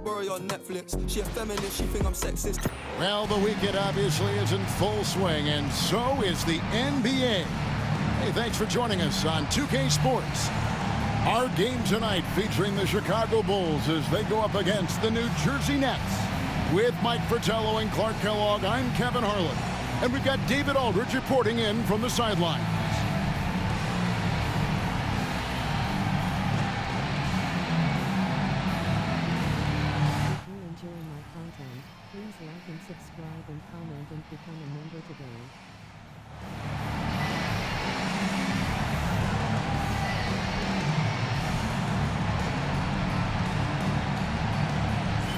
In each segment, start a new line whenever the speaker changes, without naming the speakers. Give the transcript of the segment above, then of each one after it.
borrow your Netflix. She a feminist, she think I'm sexist.
Well, the weekend obviously is in full swing, and so is the NBA. Hey, thanks for joining us on 2K Sports. Our game tonight featuring the Chicago Bulls as they go up against the New Jersey Nets. With Mike Fratello and Clark Kellogg, I'm Kevin Harlan. And we've got David Aldridge reporting in from the sideline.
If you're enjoying my content, please like and subscribe and comment and become a member today.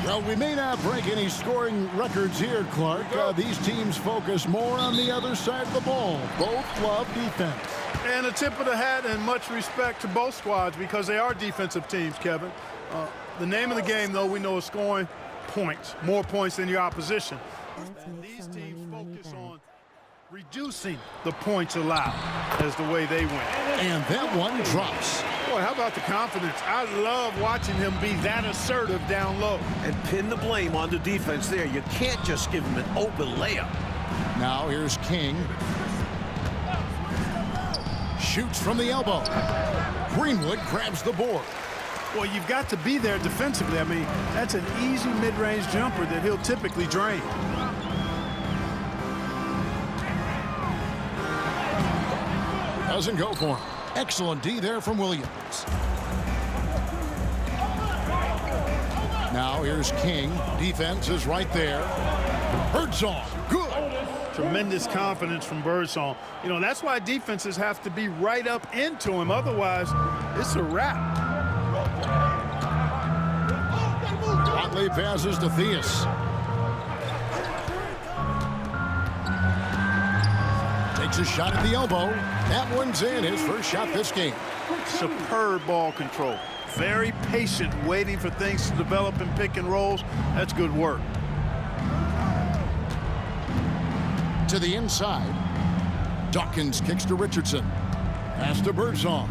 Well, we may not break any scoring records here, Clark. These teams focus more on the other side of the ball. Both love defense.
And a tip of the hat and much respect to both squads because they are defensive teams, Kevin. The name of the game, though, we know is scoring points, more points than your opposition. And these teams focus on reducing the points allowed as the way they win.
And that one drops.
Boy, how about the confidence? I love watching him be that assertive down low.
And pin the blame on the defense there. You can't just give him an open layup.
Now here's King. Shoots from the elbow. Greenwood grabs the board.
Well, you've got to be there defensively. I mean, that's an easy mid-range jumper that he'll typically drain.
Doesn't go for him. Excellent D there from Williams. Now here's King. Defense is right there. Birdsong. Good.
Tremendous confidence from Birdsong. You know, that's why defenses have to be right up into him. Otherwise, it's a wrap.
Watley passes to Theus. Takes a shot at the elbow. That one's in, his first shot this game.
Superb ball control. Very patient, waiting for things to develop in pick and rolls. That's good work.
To the inside. Dawkins kicks to Richardson. Pass to Birdsong.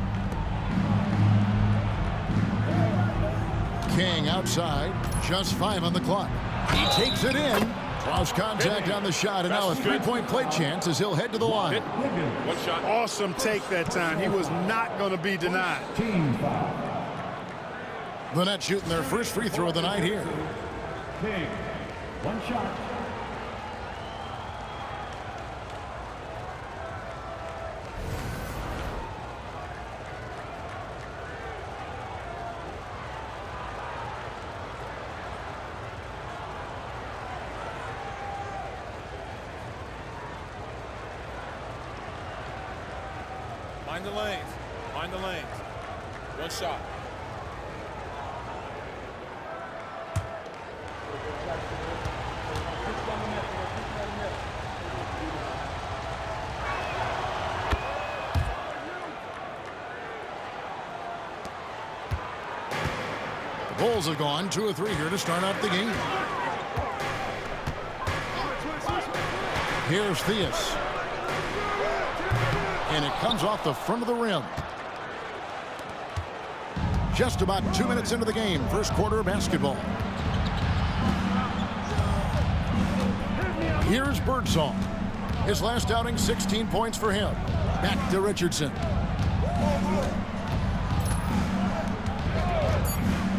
King outside. Just 5 on the clock. He takes it in. Draws contact on the shot, and now a three-point play chance as he'll head to the line.
One shot. Awesome take that time. He was not going to be denied.
The Nets shooting their first free throw of the night here.
King, one shot.
Mind the lanes. Mind the lanes. One shot.
The Bulls have gone 2 of 3 here to start out the game. Here's Theus. And it comes off the front of the rim. Just about 2 minutes into the game. First quarter of basketball. Here's Birdsong. His last outing, 16 points for him. Back to Richardson.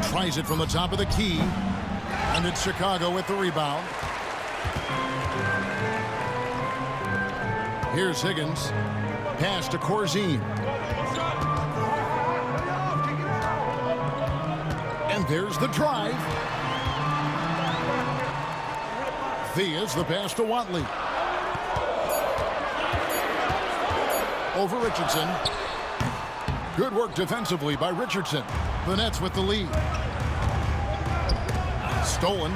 Tries it from the top of the key. And it's Chicago with the rebound. Here's Higgins. Pass to Corzine. And there's the drive. Theus the pass to Watley. Over Richardson. Good work defensively by Richardson. The Nets with the lead. Stolen.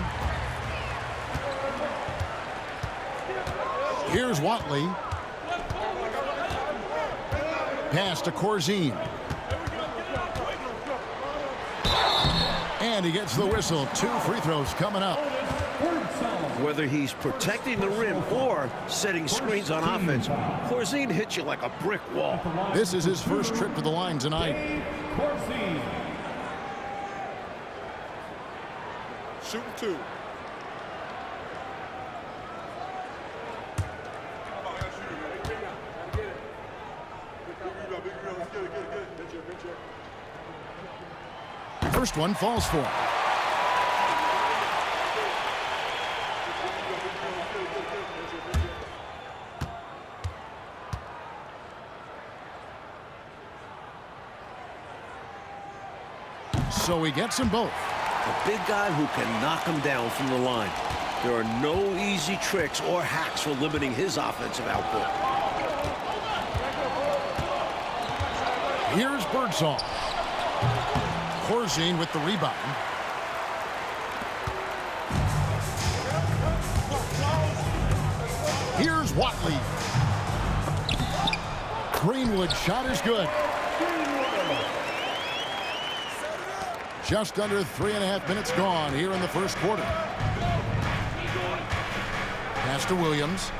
Here's Watley. Pass to Corzine. And he gets the whistle. 2 free throws coming up.
Whether he's protecting the rim or setting screens on offense, Corzine hits you like a brick wall.
This is his first trip to the line tonight.
shooting 2.
First one falls for him. So he gets them both.
A big guy who can knock him down from the line. There are no easy tricks or hacks for limiting his offensive output.
Here's Birdsall. Corzine with the rebound. Here's Watley. Greenwood's shot is good. Just under 3.5 minutes gone here in the first quarter. Pass to Williams.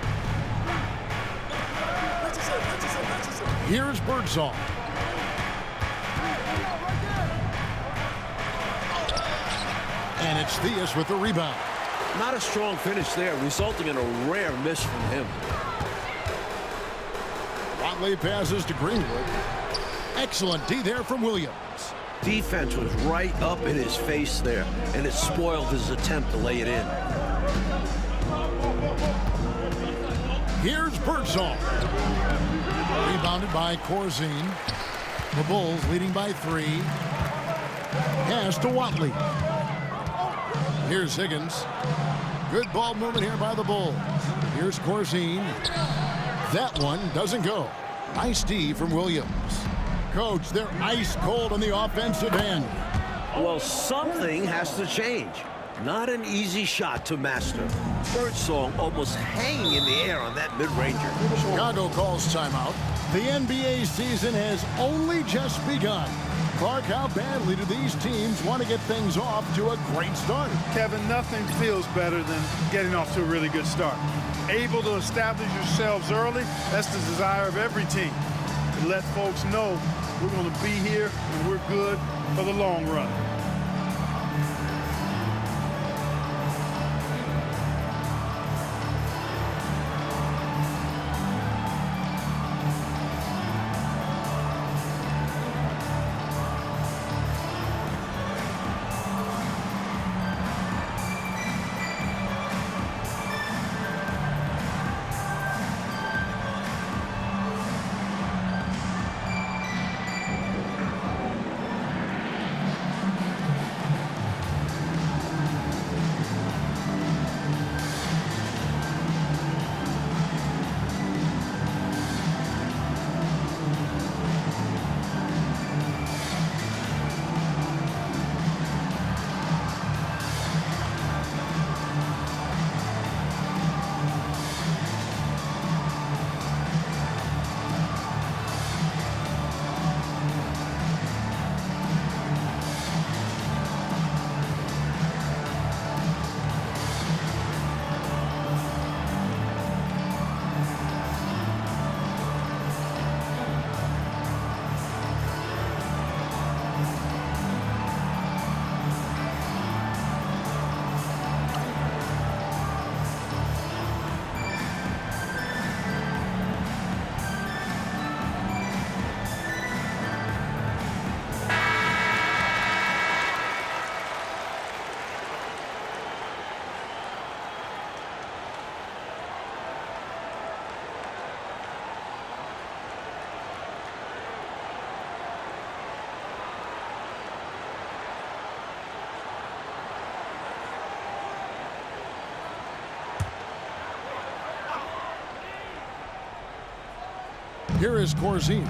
Here's Birdsall. And it's Theus with the rebound.
Not a strong finish there, resulting in a rare miss from him.
Watley passes to Greenwood. Excellent D there from Williams.
Defense was right up in his face there, and it spoiled his attempt to lay it in.
Here's Birdsall. Rebounded by Corzine. The Bulls leading by 3. Pass to Watley. Here's Higgins. Good ball movement here by the Bulls. Here's Corzine. That one doesn't go. Nice D from Williams. Coach, they're ice cold on the offensive end.
Well, something has to change. Not an easy shot to master. Birdsall almost hanging in the air on that mid-ranger.
Chicago calls timeout. The NBA season has only just begun. Clark, how badly do these teams want to get things off to a great start?
Kevin, nothing feels better than getting off to a really good start. Able to establish yourselves early, that's the desire of every team. To let folks know we're going to be here and we're good for the long run.
Here is Corzine.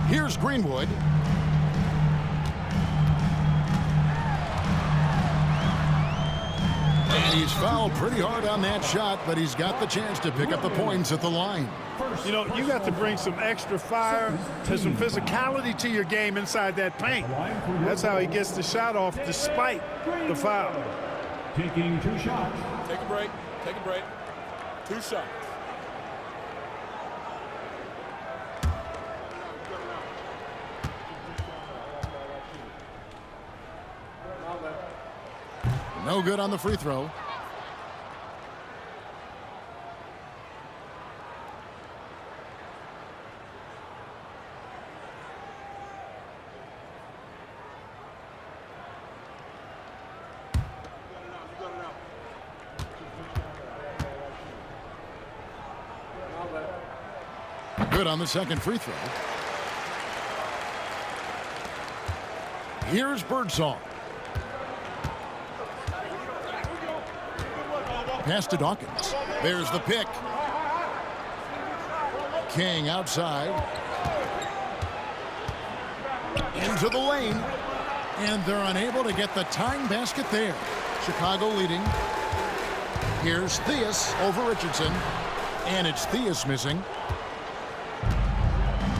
Here's Greenwood. And he's fouled pretty hard on that shot, but he's got the chance to pick up the points at the line.
You know, you got to bring some extra fire and some physicality to your game inside that paint. That's how he gets the shot off despite the foul.
Taking 2 shots.
Take a break. Take a break. 2 shots.
No good on the free throw. Good on the second free throw. Here's Birdsong. Pass to Dawkins. There's the pick. King outside. Into the lane. And they're unable to get the tying basket there. Chicago leading. Here's Theus over Richardson. And it's Theus missing.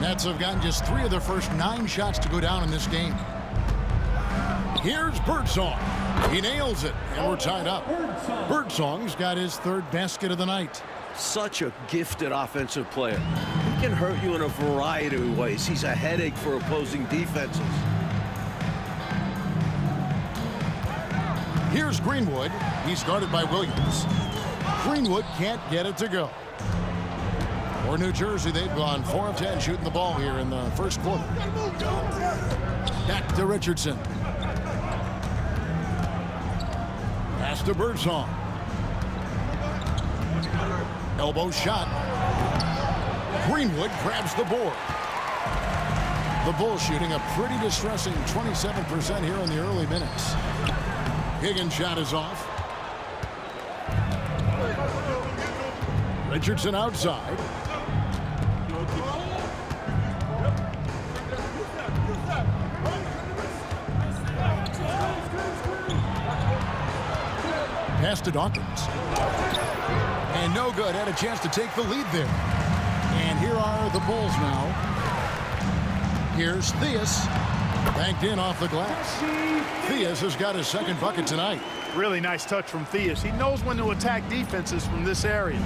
Nets have gotten just 3 of their first 9 shots to go down in this game. Here's Birdsong. He nails it, and we're tied up. Birdsong's got his 3rd basket of the night.
Such a gifted offensive player. He can hurt you in a variety of ways. He's a headache for opposing defenses.
Here's Greenwood. He's guarded by Williams. Greenwood can't get it to go. For New Jersey, they've gone 4 of 10 shooting the ball here in the first quarter. Back to Richardson. Pass to Birdsong. Elbow shot. Greenwood grabs the board. The Bulls shooting a pretty distressing 27% here in the early minutes. Higgins' shot is off. Richardson outside. Pass to Dawkins. And no good. Had a chance to take the lead there. And here are the Bulls now. Here's Theus. Banked in off the glass. Theus has got his 2nd bucket tonight.
Really nice touch from Theus. He knows when to attack defenses from this area.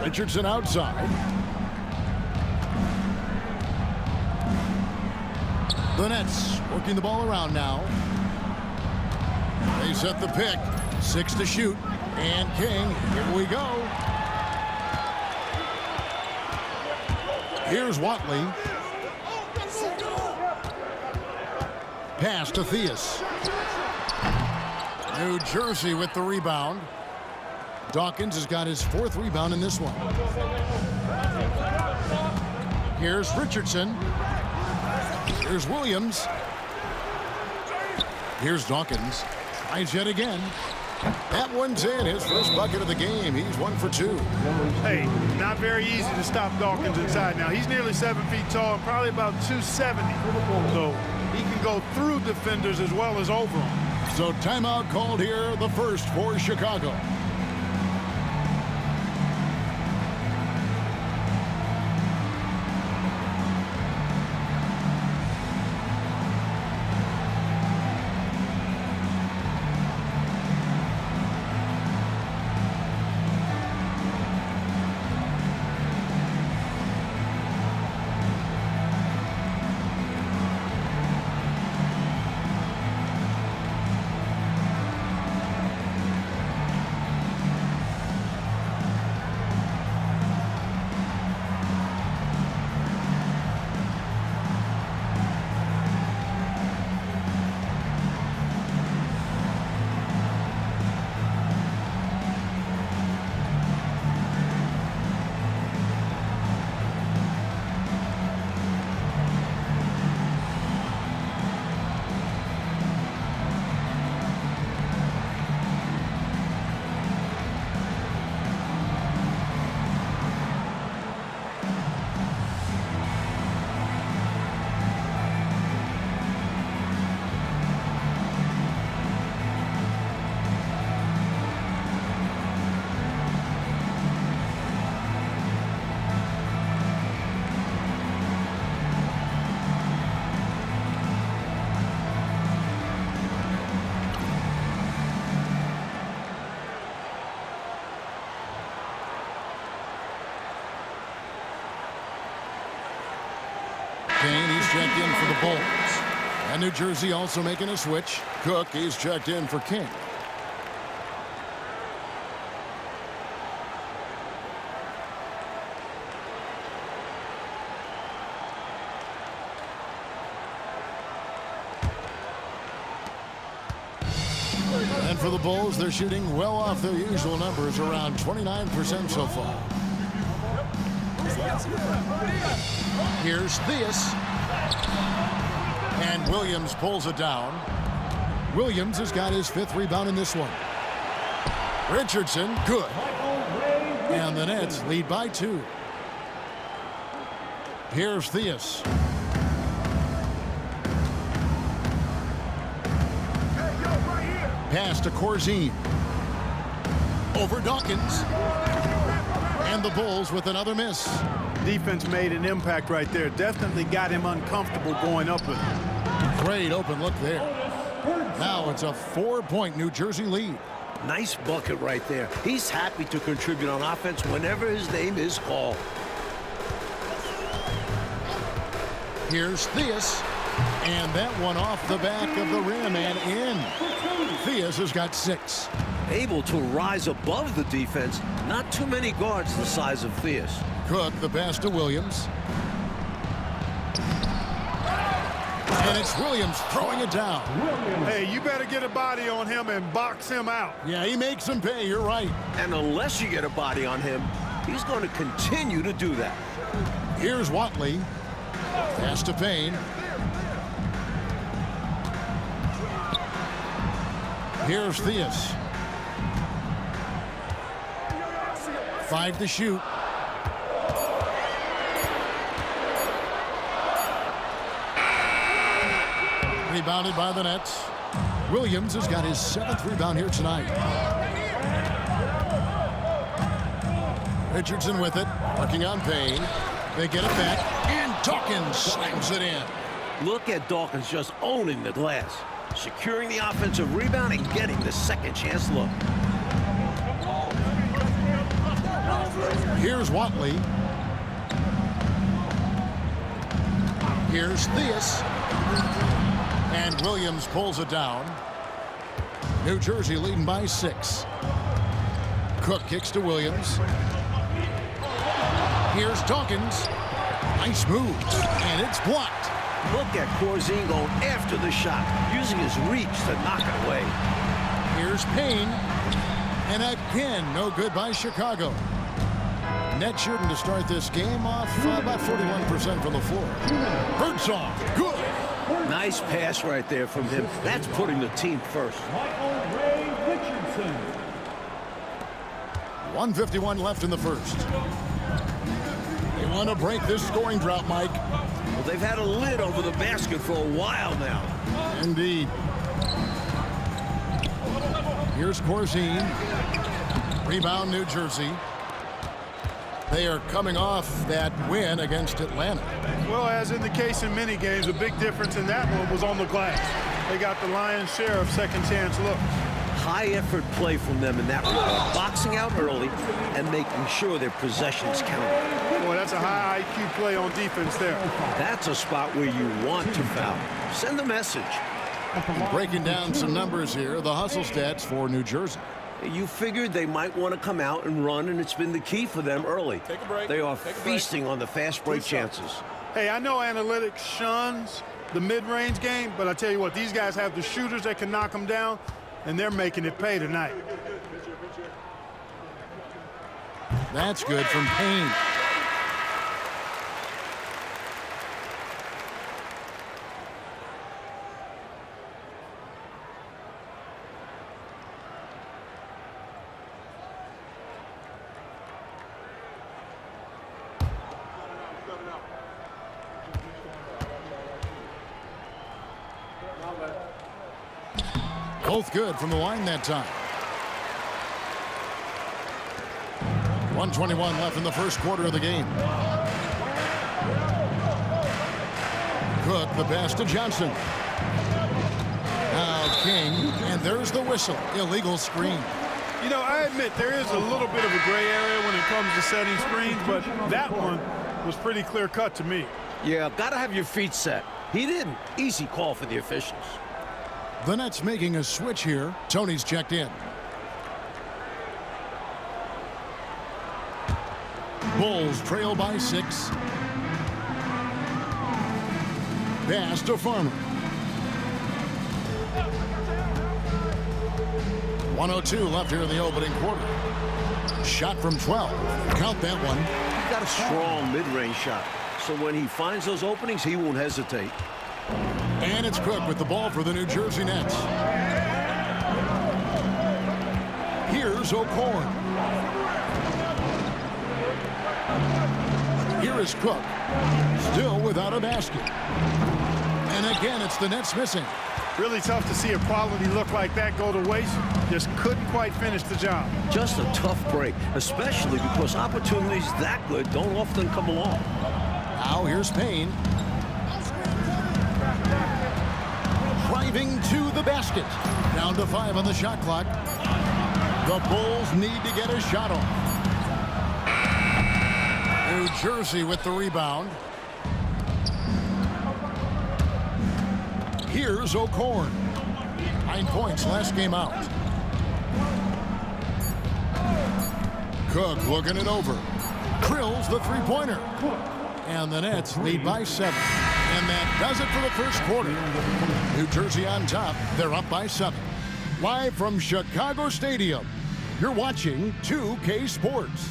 Richardson outside. The Nets working the ball around now. They set the pick. 6 to shoot. And King, here we go. Here's Watley. Pass to Theus. New Jersey with the rebound. Dawkins has got his 4th rebound in this one. Here's Richardson. Here's Williams. Here's Dawkins. Tries yet again. That one's in. His first bucket of the game. He's 1 for 2.
Hey, not very easy to stop Dawkins inside. Now, he's nearly 7 feet tall and probably about 270. So he can go through defenders as well as over them.
So timeout called here, the first for Chicago. Kane, he's checked in for the Bulls. And New Jersey also making a switch. Cook is checked in for King. And for the Bulls, they're shooting well off their usual numbers, around 29% so far. Here's Theus. And Williams pulls it down. Williams has got his 5th rebound in this one. Richardson, good. And the Nets lead by 2. Here's Theus. Pass to Corzine. Over Dawkins. And the Bulls with another miss.
Defense made an impact right there. Definitely got him uncomfortable going up with him.
Great open look there. Now it's a 4-point New Jersey lead.
Nice bucket right there. He's happy to contribute on offense whenever his name is called.
Here's Theus. And that one off the back of the rim and in. Theus has got 6.
Able to rise above the defense. Not too many guards the size of Theus.
Cook, the pass to Williams. And it's Williams throwing it down.
Hey, you better get a body on him and box him out.
Yeah, he makes him pay. You're right.
And unless you get a body on him, he's going to continue to do that.
Here's Watley. Pass to Payne. Here's Theus. 5 to shoot. Rebounded by the Nets. Williams has got his 7th rebound here tonight. Richardson with it, working on Payne. They get it back, and Dawkins slams it in.
Look at Dawkins just owning the glass, securing the offensive rebound and getting the second chance look.
Here's Watley. Here's Theus. And Williams pulls it down. New Jersey leading by 6. Cook kicks to Williams. Here's Dawkins. Nice move. And it's blocked.
Look at Corzine going after the shot, using his reach to knock it away.
Here's Payne. And again, no good by Chicago. Net shooting to start this game off about 41% from the floor. Birdsong, good.
Nice pass right there from him. That's putting the team first.
Michael Ray Richardson.
1:51 left in the first. They want to break this scoring drought, Mike.
Well, they've had a lid over the basket for a while now.
Indeed. Here's Corzine. Rebound, New Jersey. They are coming off that win against Atlanta.
Well, as in the case in many games, a big difference in that one was on the glass. They got the lion's share of second chance looks.
High effort play from them in that regard. Boxing out early and making sure their possessions count.
Boy, that's a high IQ play on defense there.
That's a spot where you want to foul. Send a message.
Breaking down some numbers here, the hustle stats for New Jersey.
You figured they might want to come out and run, and it's been the key for them early.
Take a break.
They are
Take a break.
feasting on the fast break chances.
Hey, I know analytics shuns the mid-range game, but I tell you what, these guys have the shooters that can knock them down, and they're making it pay tonight.
That's good from Payne. Both good from the line that time. 1:21 left in the first quarter of the game. Cook, the pass to Johnson. Now King, and there's the whistle. Illegal screen.
You know, I admit there is a little bit of a gray area when it comes to setting screens, but that one was pretty clear-cut to me.
Yeah, gotta have your feet set. He didn't. Easy call for the officials.
The Nets making a switch here. Tony's checked in. Bulls trail by 6. Pass to Farmer. 1:02 left here in the opening quarter. Shot from 12. Count that one.
He's got a strong mid-range shot. So when he finds those openings, he won't hesitate.
And it's Cook with the ball for the New Jersey Nets. Here's O'Corn. Here is Cook. Still without a basket. And again, it's the Nets missing.
Really tough to see a quality look like that go to waste. Just couldn't quite finish the job.
Just a tough break, especially because opportunities that good don't often come along.
Now here's Payne. Driving to the basket. Down to 5 on the shot clock. The Bulls need to get a shot off. New Jersey with the rebound. Here's O'Corn. 9 points last game out. Cook looking it over. Drills the three-pointer. And the Nets lead by 7. And that does it for the first quarter. New Jersey on top. They're up by 7. Live from Chicago Stadium, you're watching 2K Sports.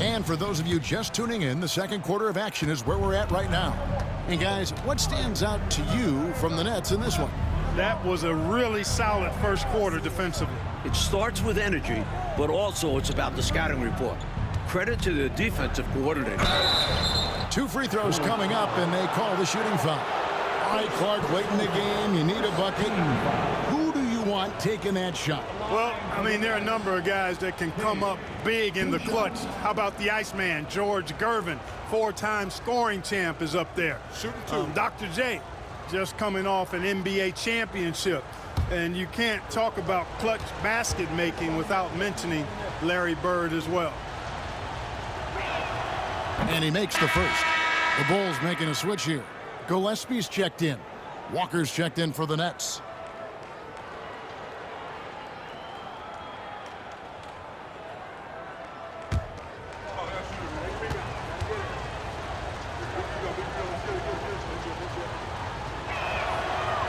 And for those of you just tuning in, the second quarter of action is where we're at right now. And guys, what stands out to you from the Nets in this one?
That was a really solid first quarter defensively.
It starts with energy, but also it's about the scouting report. Credit to the defensive coordinator.
2 free throws coming up, and they call the shooting foul. All right, Clark, late in the game, you need a bucket. Who do you want taking that shot?
Well, I mean, there are a number of guys that can come up big in the clutch. How about the Iceman, George Gervin, 4-time scoring champ is up there.
Shooting 2.
Dr. J, just coming off an NBA championship. And you can't talk about clutch basket making without mentioning Larry Bird as well.
And he makes the first. The Bulls making a switch here. Gillespie's checked in. Walker's checked in for the Nets.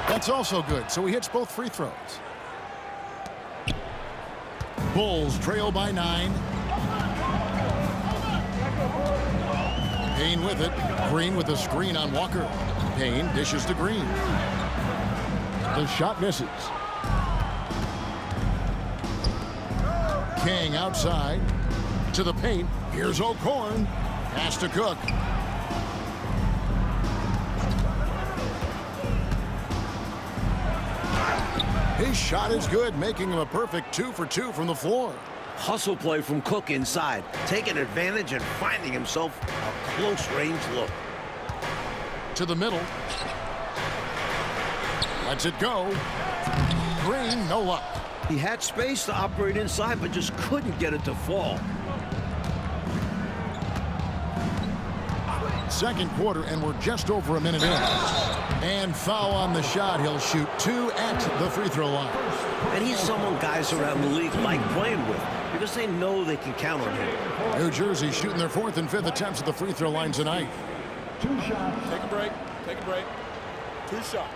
That's also good, so he hits both free throws. Bulls trail by 9. Payne with it. Green with a screen on Walker. Payne dishes to Green. The shot misses. King outside. To the paint. Here's O'Corn. Pass to Cook. His shot is good, making him a perfect 2 for 2 from the floor.
Hustle play from Cook inside, taking advantage and finding himself a close-range look.
To the middle. Lets it go. Green, no luck.
He had space to operate inside, but just couldn't get it to fall.
Second quarter, and we're just over a minute in. And foul on the shot. He'll shoot 2 at the free throw line.
And he's someone guys around the league like playing with because they know they can count on him.
New Jersey shooting their 4th and 5th attempts at the free throw line tonight.
2 shots.
Take a break. Take a break. 2 shots.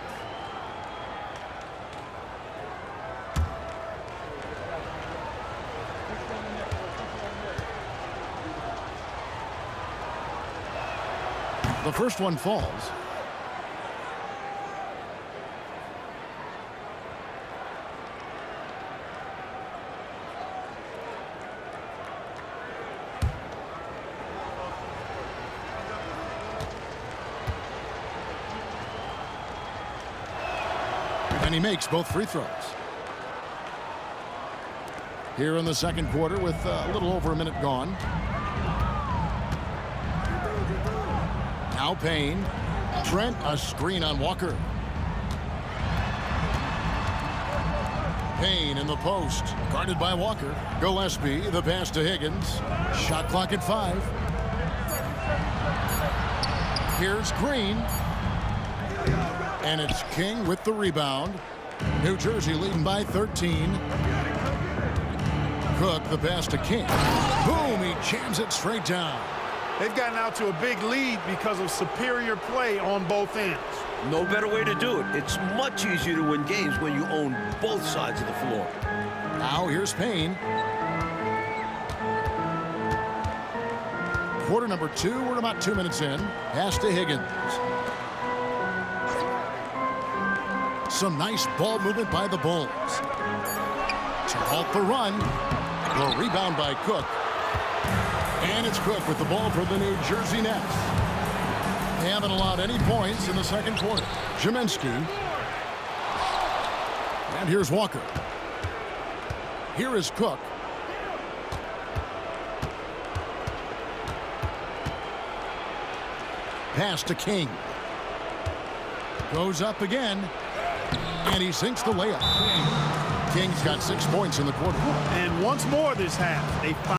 The first one falls. And he makes both free throws. Here in the second quarter with a little over a minute gone. Now Payne. Trent, a screen on Walker. Payne in the post, guarded by Walker. Gillespie, the pass to Higgins. Shot clock at 5. Here's Green. And it's King with the rebound. New Jersey leading by 13. Cook, the pass to King. Boom, he jams it straight down.
They've gotten out to a big lead because of superior play on both ends.
No better way to do it. It's much easier to win games when you own both sides of the floor.
Now here's Payne. Quarter number 2. We're about 2 minutes in. Pass to Higgins. Some nice ball movement by the Bulls. To halt the run. The rebound by Cook. And it's Cook with the ball for the New Jersey Nets. They haven't allowed any points in the second quarter. Kaminsky. And here's Walker. Here is Cook. Pass to King. Goes up again. And he sinks the layup. King's got 6 points in the quarter.
And once more this half, they find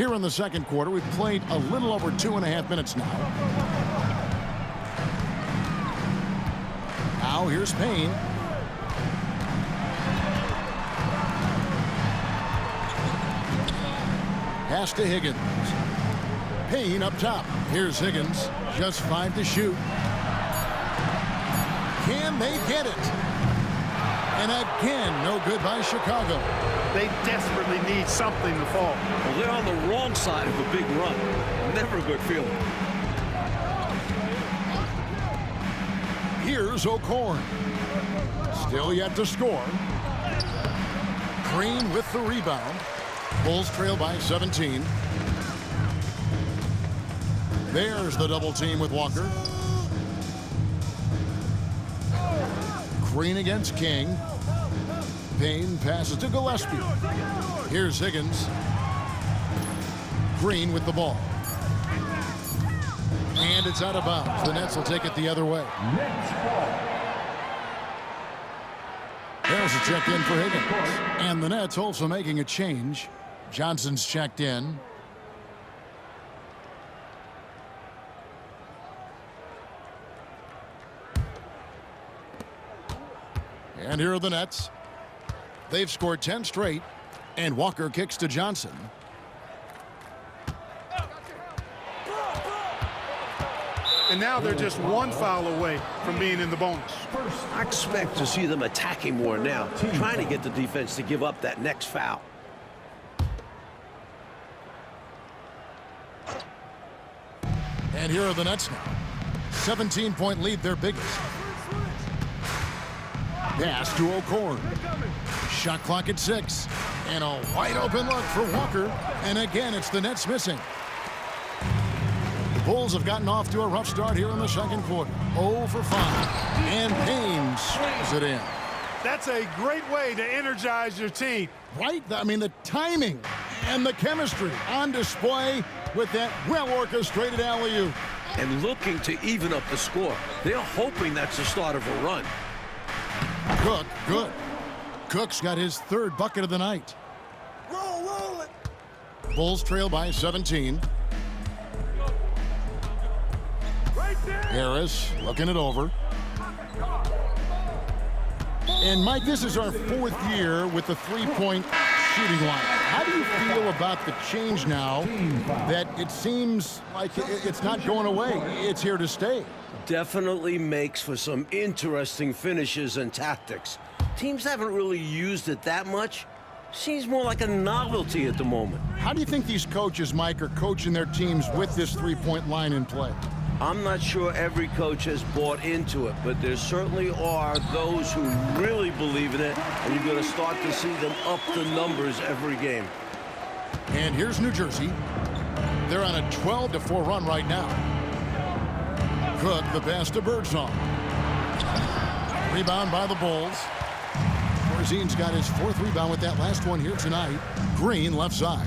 Here in the second quarter, we've played a little over 2.5 minutes now. Now here's Payne. Pass to Higgins. Payne up top. Here's Higgins. Just 5 to shoot. Can they get it? And again, no good by Chicago.
they desperately need something to fall.
Well, they're on the wrong side of a big run. Never a good feeling.
Here's O'Korn. Still yet to score. Green with the rebound. Bulls trail by 17. There's the double team with Walker. Green against King. Payne passes to Gillespie. Here's Higgins. Green with the ball. And it's out of bounds. The Nets will take it the other way. There's a check in for Higgins. And the Nets also making a change. Johnson's checked in. And here are the Nets. They've scored 10 straight, and Walker kicks to Johnson.
And now they're just one foul away from being in the bonus.
I expect to see them attacking more now, trying to get the defense to give up that next foul.
And here are the Nets now. 17-point lead, their biggest. Pass to O'Korn. Shot clock at 6. And a wide open look for Walker. And again, it's the Nets missing. The Bulls have gotten off to a rough start here in the second quarter. 0 for 5. And Payne slams it in.
That's a great way to energize your team.
Right? I mean, the timing and the chemistry on display with that well-orchestrated alley-oop.
And looking to even up the score. They're hoping that's the start of a run.
Cook, good. Cook's got his 3rd bucket of the night.
Roll it.
Bulls trail by 17. Harris looking it over. And Mike, this is our 4th year with the 3-point shooting line. How do you feel about the change now that it seems like it's not going away? It's here to stay.
Definitely makes for some interesting finishes and tactics. Teams haven't really used it that much. Seems more like a novelty at the moment.
How do you think these coaches, Mike, are coaching their teams with this 3-point line in play?
I'm not sure every coach has bought into it, but there certainly are those who really believe in it, and you're going to start to see them up the numbers every game.
And here's New Jersey. They're on a 12-4 run right now. Cook, the pass to Birdsong. Rebound by the Bulls. Korzine's got his 4th rebound with that last one here tonight. Green left side.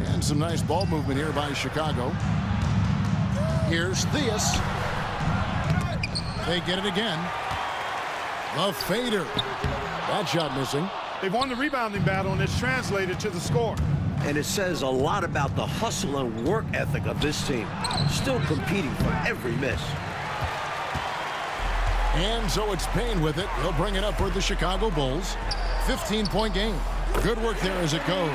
And some nice ball movement here by Chicago. Here's Theus. They get it again. The fader. That shot missing.
They've won the rebounding battle, and it's translated to the score.
And it says a lot about the hustle and work ethic of this team. Still competing for every miss.
And so it's Payne with it. He'll bring it up for the Chicago Bulls. 15-point game. Good work there as it goes.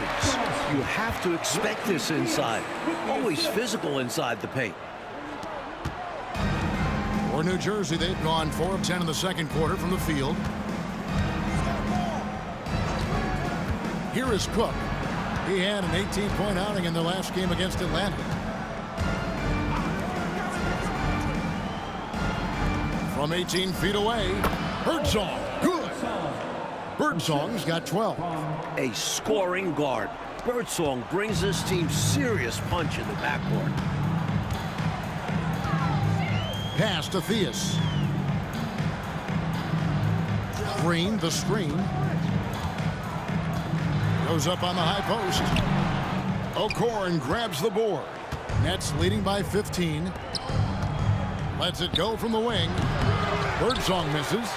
You have to expect this inside. Always physical inside the paint.
For New Jersey, they've gone 4 of 10 in the second quarter from the field. Here is Cook. He had an 18-point outing in the last game against Atlanta. From 18 feet away, Birdsong, good. Birdsong's got 12.
A scoring guard. Birdsong brings this team serious punch in the backcourt.
Pass to Theus. Green, the screen. Goes up on the high post. O'Korn grabs the board. Nets leading by 15. Lets it go from the wing. Birdsong misses.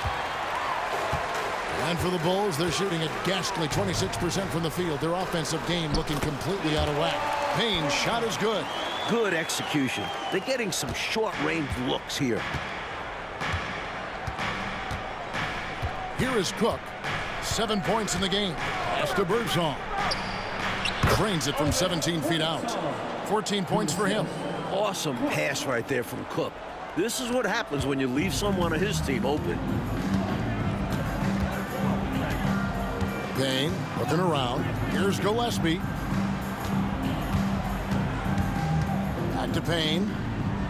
And for the Bulls, they're shooting a ghastly 26% from the field. Their offensive game looking completely out of whack. Payne's shot is good.
Good execution. They're getting some short-range looks here.
Here is Cook. 7 points in the game. Pass to Birdsong. Drains it from 17 feet out. 14 points for him.
Awesome pass right there from Cook. This is what happens when you leave someone on his team open.
Payne looking around. Here's Gillespie. Back to Payne.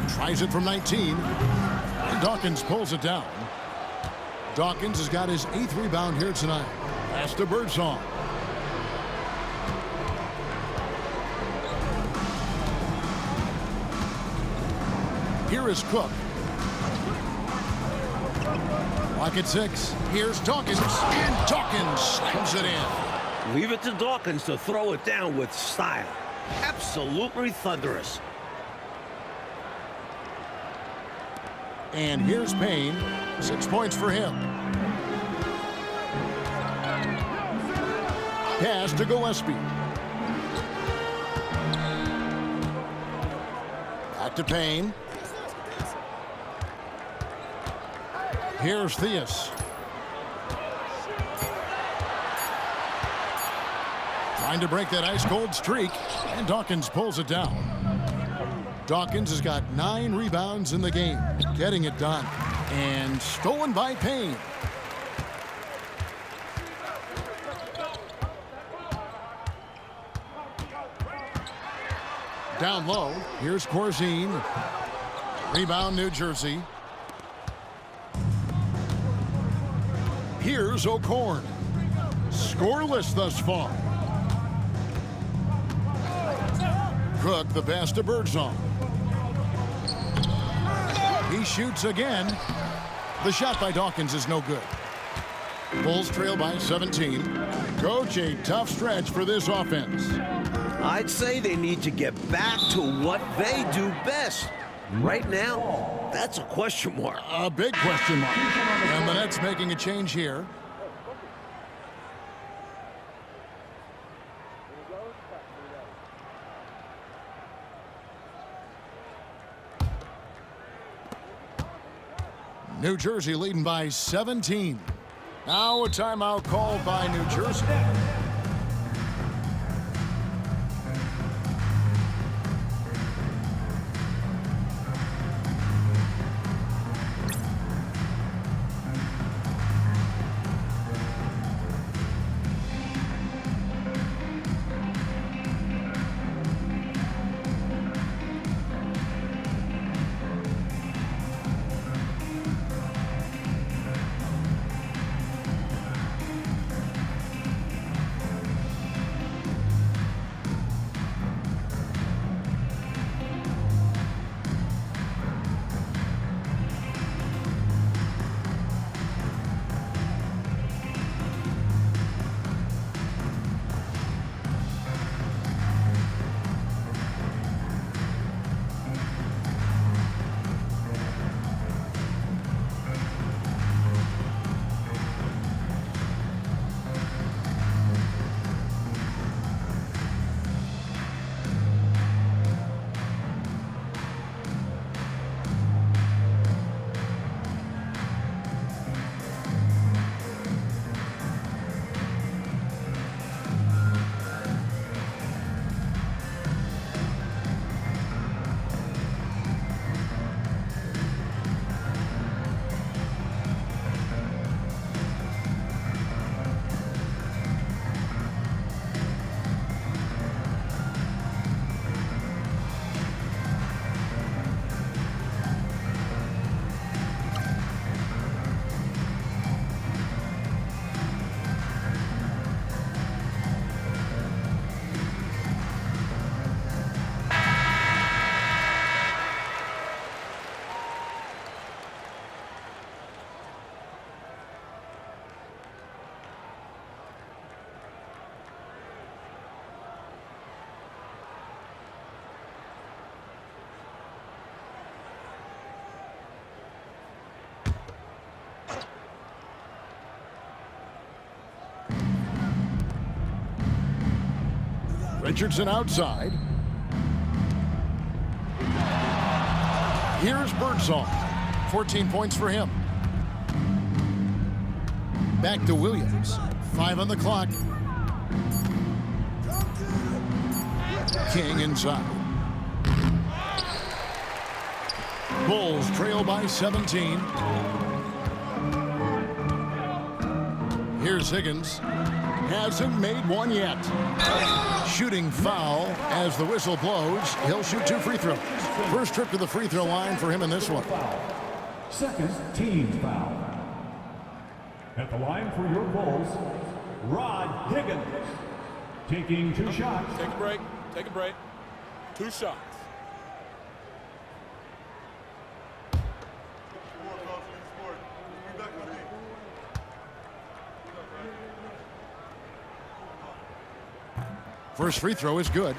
Tries it from 19. And Dawkins pulls it down. Dawkins has got his 8th rebound here tonight. Pass to Birdsong. Here is Cook. Lock at 6. Here's Dawkins. And Dawkins slams it in.
Leave it to Dawkins to throw it down with style. Absolutely thunderous.
And here's Payne. 6 points for him. Pass to Gillespie. Back to Payne. Here's Theus. Trying to break that ice-cold streak, and Dawkins pulls it down. Dawkins has got 9 rebounds in the game, getting it done. And stolen by Payne. Down low, here's Corzine. Rebound, New Jersey. Here's O'Korn. Scoreless thus far. Cook, the pass to Birdsong. He shoots again. The shot by Dawkins is no good. Bulls trail by 17. Coach, a tough stretch for this offense.
I'd say they need to get back to what they do best. Right now, that's a question mark.
A big question mark. And the Nets making a change here. New Jersey leading by 17. Now a timeout called by New Jersey. Richardson outside. Here's Birdsong. 14 points for him. Back to Williams. 5 on the clock. King inside. Bulls trail by 17. Here's Higgins. Hasn't made one yet. Shooting foul as the whistle blows. He'll shoot 2 free throws. First trip to the free throw line for him in this one.
Second team foul. At the line for your Bulls, Rod Higgins. Taking 2 shots.
Take a break. Take a break. 2 shots.
First free throw is good.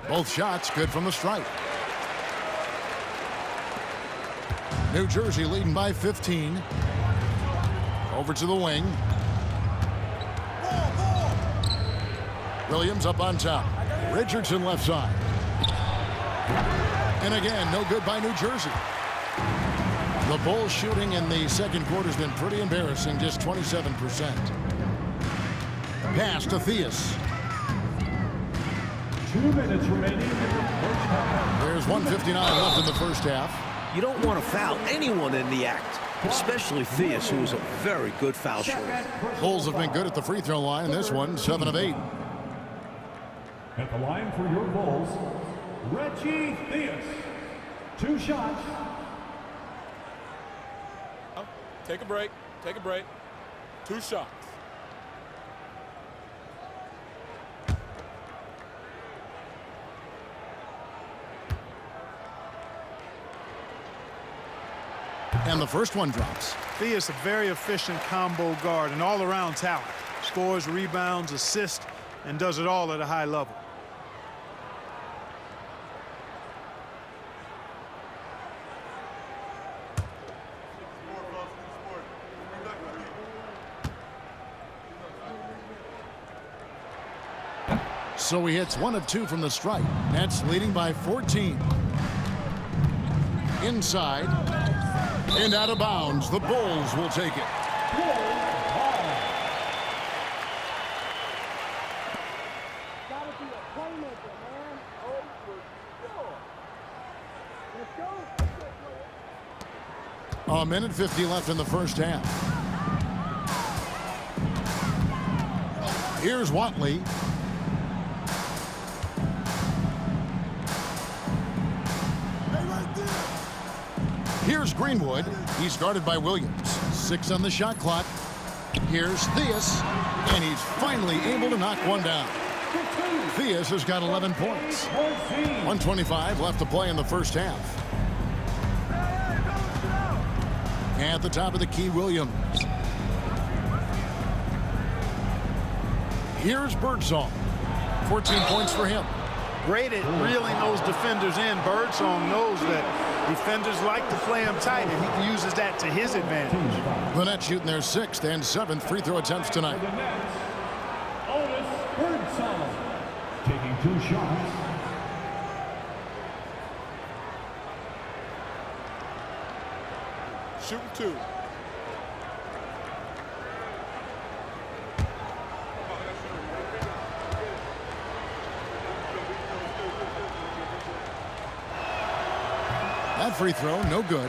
Both shots good from the stripe. New Jersey leading by 15. Over to the wing. Williams up on top. Richardson left side. And again, no good by New Jersey. The Bulls shooting in the second quarter has been pretty embarrassing, just 27%. Pass to Theus.
2 minutes remaining in the first half.
There's 1:59 left in the first half.
You don't want to foul anyone in the act, especially Theus, who is a very good foul shooter.
Bulls have been good at the free throw line. This one, 7 of 8.
At the line for your Bulls, Reggie Theus. 2 shots.
Take a break. Take a break. 2 shots.
And the first one drops.
Theus, a very efficient combo guard and all-around talent. Scores, rebounds, assists, and does it all at a high level.
So he hits 1 of 2 from the stripe. Nets leading by 14. Inside and out of bounds. The Bulls will take it. A minute 50 left in the first half. Here's Watley. Here's Greenwood. He's guarded by Williams. 6 on the shot clock. Here's Theus, and he's finally able to knock one down. Theus has got 11 points. 1:25 left to play in the first half. At the top of the key, Williams. Here's Birdsong. 14 points for him.
Great at reeling those defenders in. Birdsong knows that defenders like to play him tight, and he uses that to his advantage.
The Nets shooting their 6th and 7th free throw attempts tonight.
The Nets, Otis Birdsong, taking 2 shots.
Shooting 2.
That free throw, no good.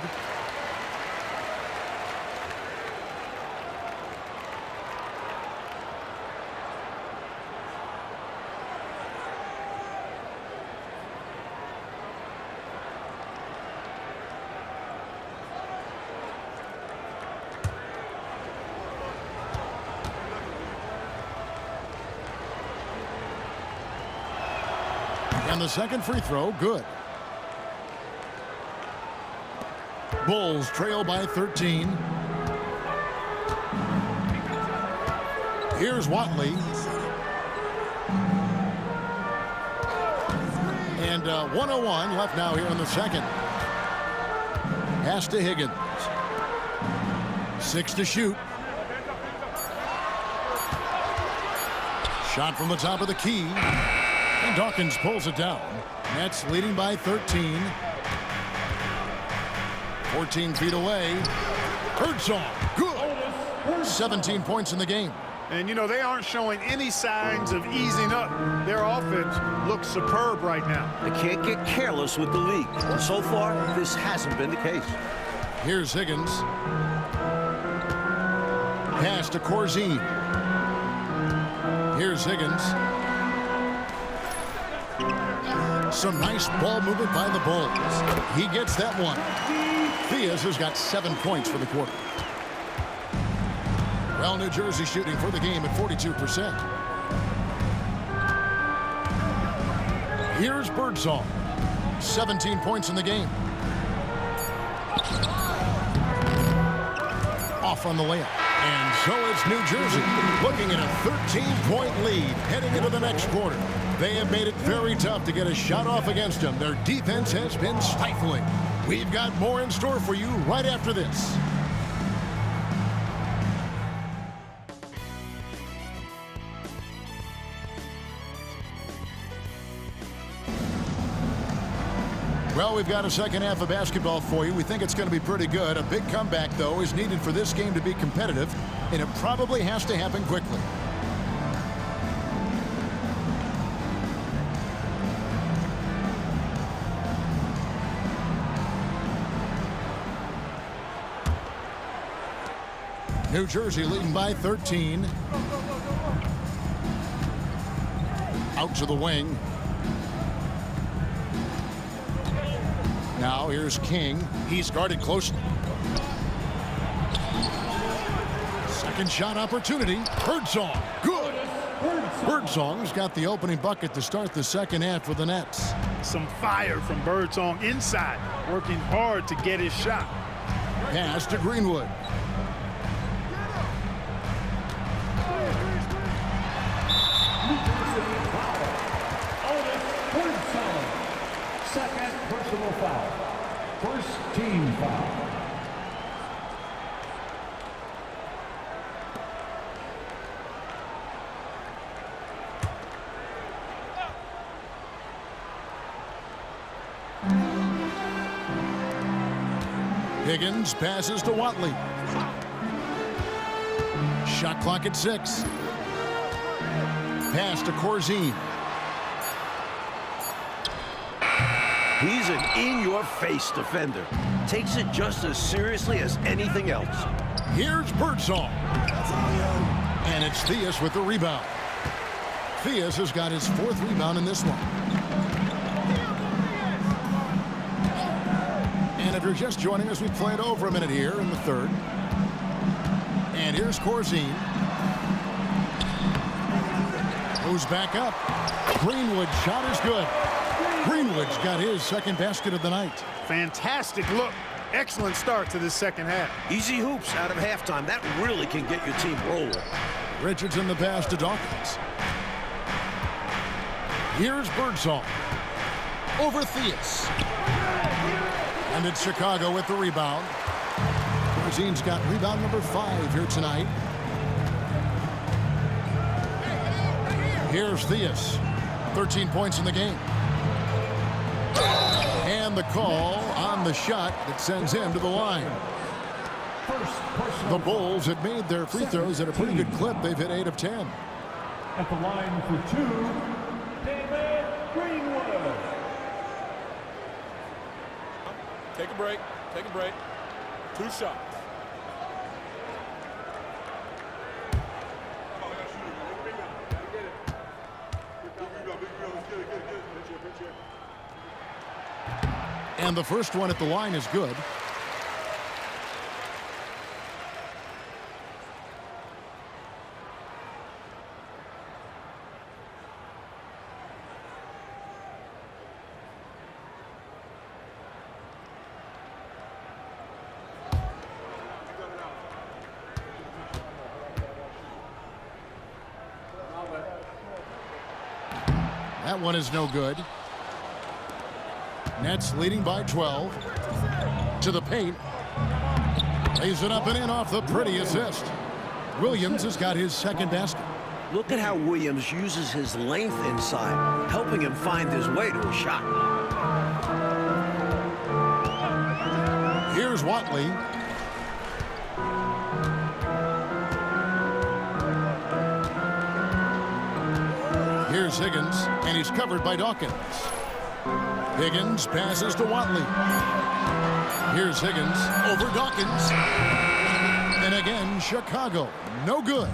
And the second free throw, good. Bulls trail by 13. Here's Watley. And 1:01 left now here in the second. Pass to Higgins. 6 to shoot. Shot from the top of the key. And Dawkins pulls it down. Nets leading by 13. 14 feet away. Birdsong, good. 17 points in the game.
And, you know, they aren't showing any signs of easing up. Their offense looks superb right now.
They can't get careless with the league. And so far, this hasn't been the case.
Here's Higgins. Pass to Corzine. Here's Higgins. Some nice ball movement by the Bulls. He gets that one. Theus has got 7 points for the quarter. Well, New Jersey shooting for the game at 42%. Here's Birdsong. 17 points in the game. Off on the layup. And so it's New Jersey looking at a 13-point lead heading into the next quarter. They have made it very tough to get a shot off against them. Their defense has been stifling. We've got more in store for you right after this. Well, we've got a second half of basketball for you. We think it's going to be pretty good. A big comeback, though, is needed for this game to be competitive, and it probably has to happen quickly. New Jersey leading by 13. Out to the wing. Now here's King. He's guarded closely. Second shot opportunity. Birdsong. Good. Birdsong's got the opening bucket to start the second half for the Nets.
Some fire from Birdsong inside, working hard to get his shot.
Pass to Greenwood.
Second personal foul. First team foul.
Higgins passes to Watley. Shot clock at 6. Pass to Corzine.
He's an in-your-face defender. Takes it just as seriously as anything else.
Here's Birdsong. And it's Theus with the rebound. Theus has got his 4th rebound in this one. And if you're just joining us, we played over a minute here in the 3rd. And here's Corzine. Moves back up. Greenwood shot is good. Greenwood's got his second basket of the night.
Fantastic look. Excellent start to this second half.
Easy hoops out of halftime. That really can get your team rolling.
Richards in the pass to Dawkins. Here's Birdsong. Over Theus. And it's Chicago with the rebound. Corzine's got rebound number 5 here tonight. Here's Theus. 13 points in the game. And the call on the shot that sends him to the line. The Bulls have made their free throws at a pretty good clip. They've hit 8 of 10.
At the line for 2, David Greenwood.
Take a break. Take a break. 2 shots.
And the first one at the line is good. That one is no good. Nets leading by 12. To the paint. Lays it up and in off the pretty assist. Williams has got his second basket.
Look at how Williams uses his length inside, helping him find his way to a shot.
Here's Watley. Here's Higgins, and he's covered by Dawkins. Higgins passes to Watley. Here's Higgins over Dawkins. And again, Chicago. No good.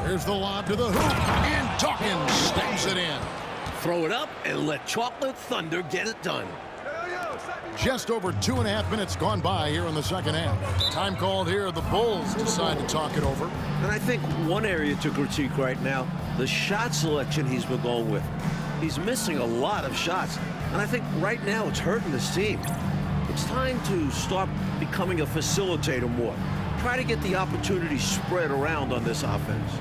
Here's the lob to the hoop. And Dawkins stamps it in.
Throw it up and let Chocolate Thunder get it done.
Just over 2.5 minutes gone by here in the second half. Time called here. The Bulls decide to talk it over.
And I think one area to critique right now, the shot selection he's been going with. He's missing a lot of shots. And I think right now it's hurting his team. It's time to start becoming a facilitator more. Try to get the opportunity spread around on this offense.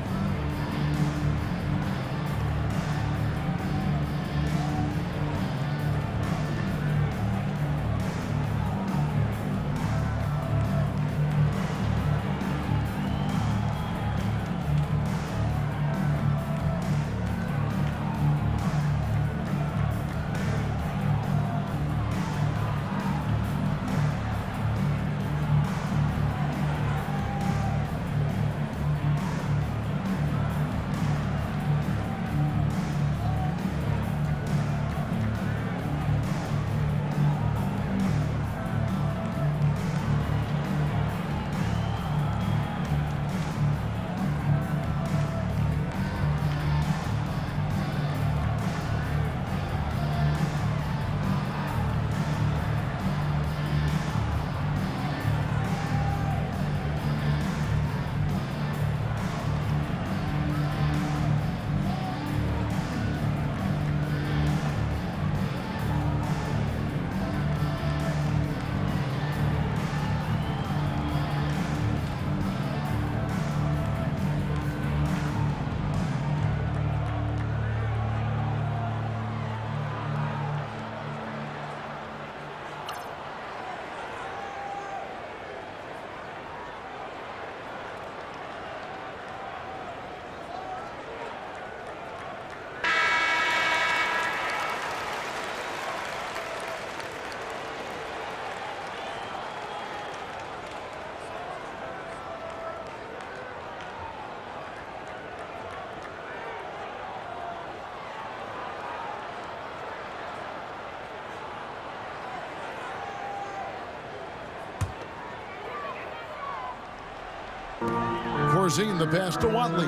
Corzine the pass to Watley.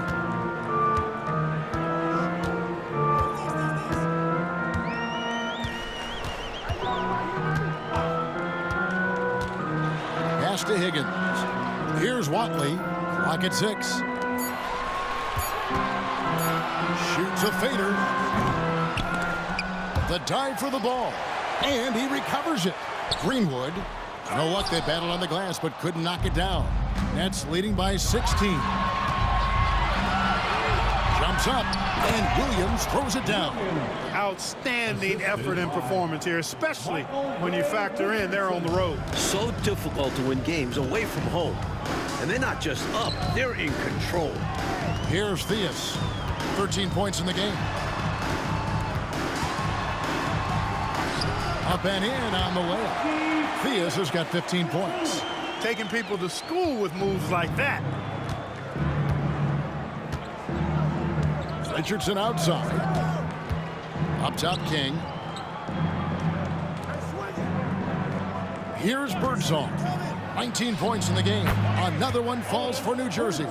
Pass to Higgins. Here's Watley. Clock at 6. Shoots a fader. The dive for the ball. And he recovers it. Greenwood. No luck, they battled on the glass, but couldn't knock it down. Nets leading by 16. Jumps up, and Williams throws it down.
Outstanding effort and performance here, especially when you factor in they're on the road.
So difficult to win games away from home. And they're not just up, they're in control.
Here's Theus. 13 points in the game. Up and in on the layup. Theus has got 15 points.
Taking people to school with moves like that.
Richardson outside. Up top, King. Here's Birdsong. 19 points in the game. Another one falls for New Jersey.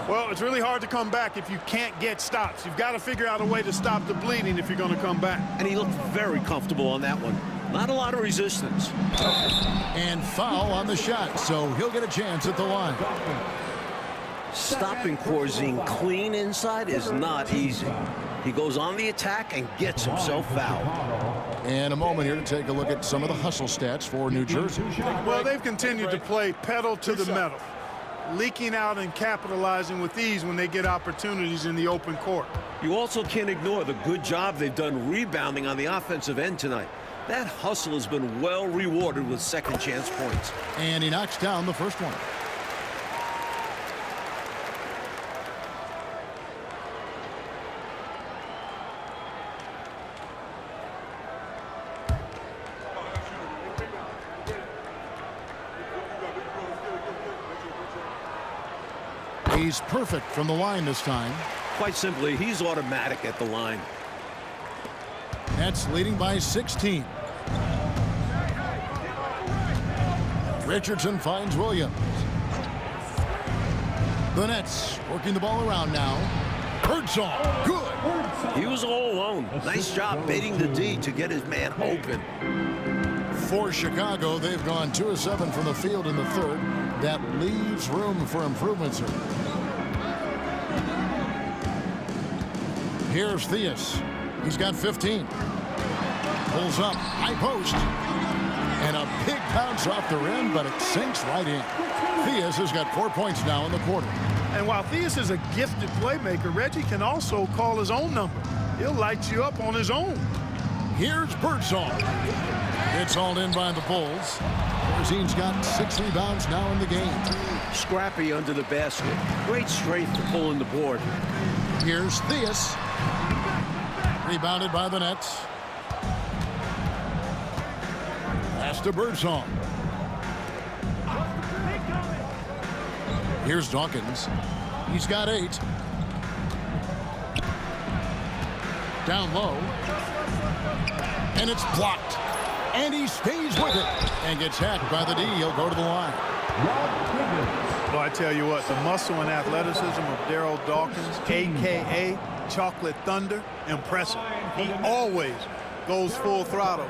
Well, it's really hard to come back if you can't get stops. You've got to figure out a way to stop the bleeding if you're going to come back.
And he looked very comfortable on that one. Not a lot of resistance.
And foul on the shot, so he'll get a chance at the line.
Stopping Corzine clean inside is not easy. He goes on the attack and gets himself fouled.
And a moment here to take a look at some of the hustle stats for New Jersey.
Well, they've continued to play pedal to the metal, leaking out and capitalizing with ease when they get opportunities in the open court.
You also can't ignore the good job they've done rebounding on the offensive end tonight. That hustle has been well rewarded with second chance points.
And he knocks down the first one. He's perfect from the line this time.
Quite simply, he's automatic at the line.
Nets leading by 16. Richardson finds Williams. The Nets working the ball around now. Birdsong, good.
He was all alone. Nice job baiting the D to get his man open.
For Chicago, they've gone 2 of 7 from the field in the third. That leaves room for improvements here. Here's Theus. He's got 15. Pulls up, high post. And a big bounce off the rim, but it sinks right in. Theus has got 4 points now in the quarter.
And while Theus is a gifted playmaker, Reggie can also call his own number. He'll light you up on his own.
Here's Birdsong. It's hauled in by the Bulls. Corzine's got 6 rebounds now in the game.
Scrappy under the basket. Great strength to pull in the board.
Here's Theus. Rebounded by the Nets. Pass to Birdsong. Here's Dawkins. He's got 8. Down low. And it's blocked. And he stays with it. And gets hacked by the D. He'll go to the line.
Well, I tell you what, the muscle and athleticism of Daryl Dawkins, a.k.a. Chocolate Thunder, impressive. He always goes full throttle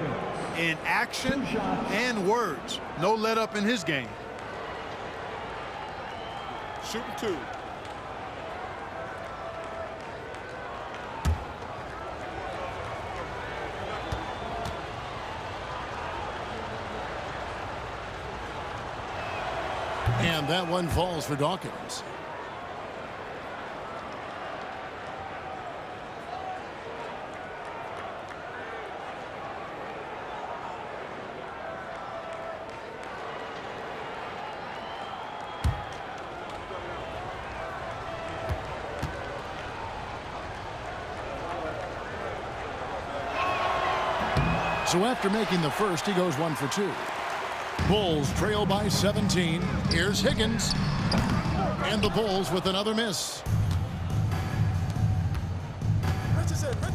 in action and words. No let up in his game.
Shooting 2.
And that one falls for Dawkins. So after making the first, he goes 1 for 2. Bulls trail by 17. Here's Higgins. And the Bulls with another miss.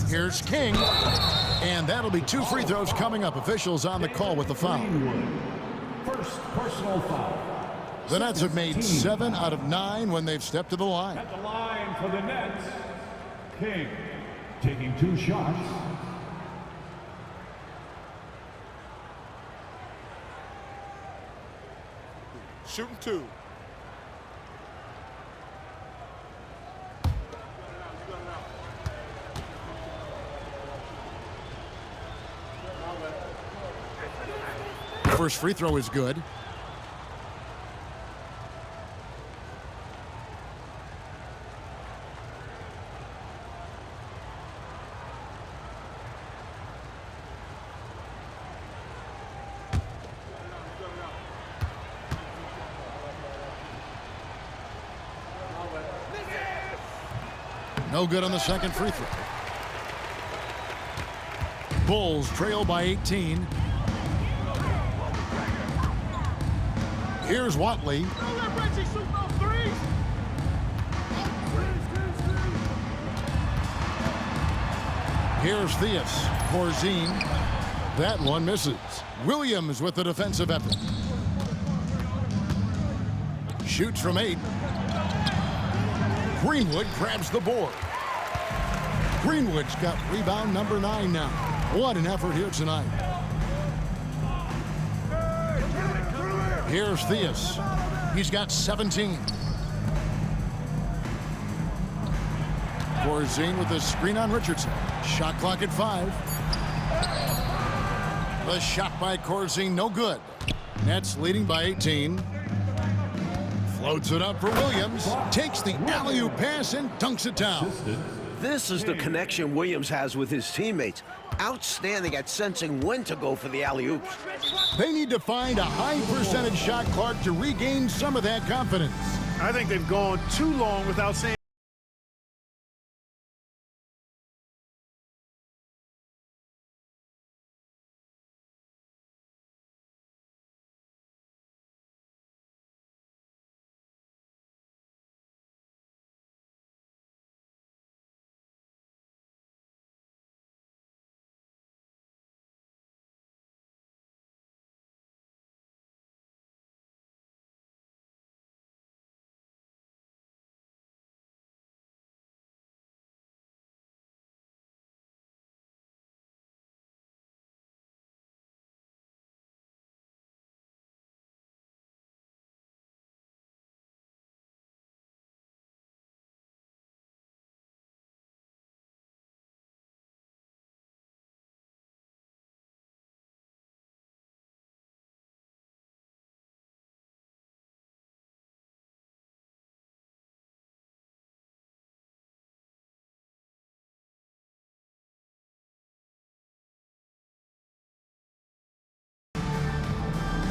Here's King. And that'll be 2 free throws coming up. Officials on the call with the foul.
First personal foul.
The Nets have made 7 out of 9 when they've stepped to the line.
At the line for the Nets, King taking 2 shots.
Shooting 2.
First free throw is good. No good on the second free throw. Bulls trail by 18. Here's Watley. Here's Theus. Corzine. That one misses. Williams with the defensive effort. Shoots from 8. Greenwood grabs the board. Greenwood's got rebound number 9 now. What an effort here tonight. Here's Theus. He's got 17. Corzine with the screen on Richardson. Shot clock at 5. The shot by Corzine, no good. Nets leading by 18. Floats it up for Williams. Takes the alley-oop pass and dunks it down.
This is the connection Williams has with his teammates. Outstanding at sensing when to go for the alley-oops.
They need to find a high-percentage shot, Clark, to regain some of that confidence.
I think they've gone too long without seeing